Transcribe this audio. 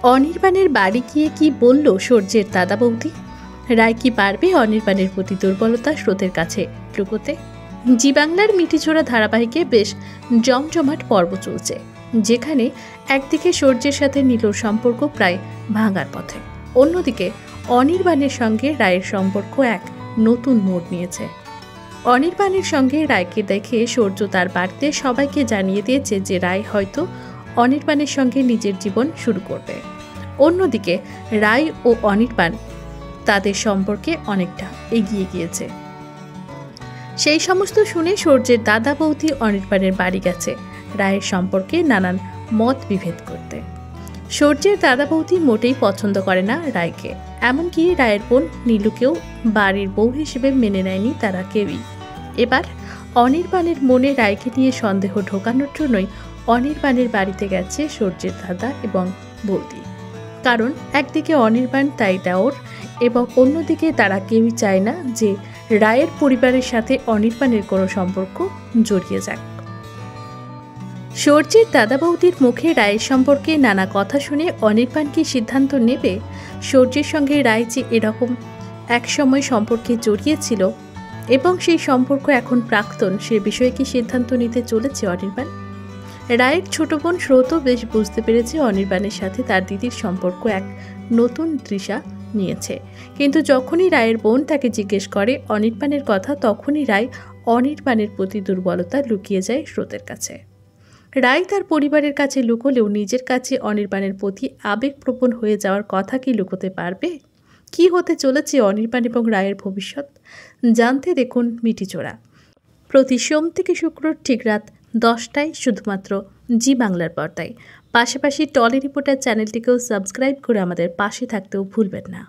অনির্বাণের বাড়ি গিয়ে কি বলল সূর্যের দাদা বৌদি? রায় কি পারবে অনির্বাণের প্রতি দুর্বলতা স্রোতের কাছে লুকোতে? জি বাংলার মিটিচোরা ধারাবাহিকে বেশ জমজমাট পর্ব চলছে, যেখানে একদিকে সূর্যের সাথে নীলুর সম্পর্ক প্রায় ভাঙার পথে, অন্যদিকে অনির্বাণের সঙ্গে রায়ের সম্পর্ক এক নতুন মোড় নিয়েছে। অনির্বাণের সঙ্গে রায়কে দেখে সূর্য তার বাড়িতে সবাইকে জানিয়ে দিয়েছে যে রায় হয়তো অনির্বাণের সঙ্গে নিজের জীবন শুরু করবে। অন্যদিকে রায় ও অনির্বাণ তাদের সম্পর্কে অনেকটা এগিয়ে গিয়েছে। সেই সমস্ত শুনে সূর্যের দাদা বৌদি অনির্বাণের বাড়ি গেছে রায়ের সম্পর্কে নানান মত বিভেদ করতে। সূর্যের দাদা বৌদি মোটেই পছন্দ করে না রায়কে, এমনকি রায়ের বোন নীলুকেও বাড়ির বউ হিসেবে মেনে নেয়নি তারা কেউই। এবার অনির্বাণের মনে রায়কে নিয়ে সন্দেহ ঢোকানোর জন্যই অনির্বাণের বাড়িতে গেছে সূর্যের দাদা এবং বৌদি। কারণ একদিকে অনির্বাণ তাই দেওর এবং অন্যদিকে তারা কেউই চায় না যে রায়ের পরিবারের সাথে অনির্বাণের কোনো সম্পর্ক জড়িয়ে যাক। সূর্যের দাদা বৌদির মুখে রায়ের সম্পর্কে নানা কথা শুনে অনির্বাণ কি সিদ্ধান্ত নেবে সূর্যের সঙ্গে রায় যে এরকম একসময় সম্পর্কে জড়িয়েছিল এবং সেই সম্পর্ক এখন প্রাক্তন, সে বিষয়ে কি সিদ্ধান্ত নিতে চলেছে অনির্বাণ? রায়ের ছোট বোন স্রোতও বেশ বুঝতে পেরেছে অনির্বাণের সাথে তার দিদির সম্পর্ক এক নতুন দিশা নিয়েছে, কিন্তু যখনই রায়ের বোন তাকে জিজ্ঞেস করে অনির্বাণের কথা, তখনই রায় অনির্বাণের প্রতি দুর্বলতা লুকিয়ে যায় স্রোতের কাছে। রায় তার পরিবারের কাছে লুকোলেও নিজের কাছে অনির্বাণের প্রতি আবেগপ্রবণ হয়ে যাওয়ার কথা কি লুকোতে পারবে? কি হতে চলেছে অনির্বাণ এবং রায়ের ভবিষ্যৎ জানতে দেখুন মিটিচোরা, প্রতি সোম থেকে শুক্র ঠিক রাত 10টায় শুধুমাত্র জি বাংলার পর্দায়। পাশাপাশি টলি রিপোর্টার চ্যানেলটিকেও সাবস্ক্রাইব করে আমাদের পাশে থাকতেও ভুলবেন না।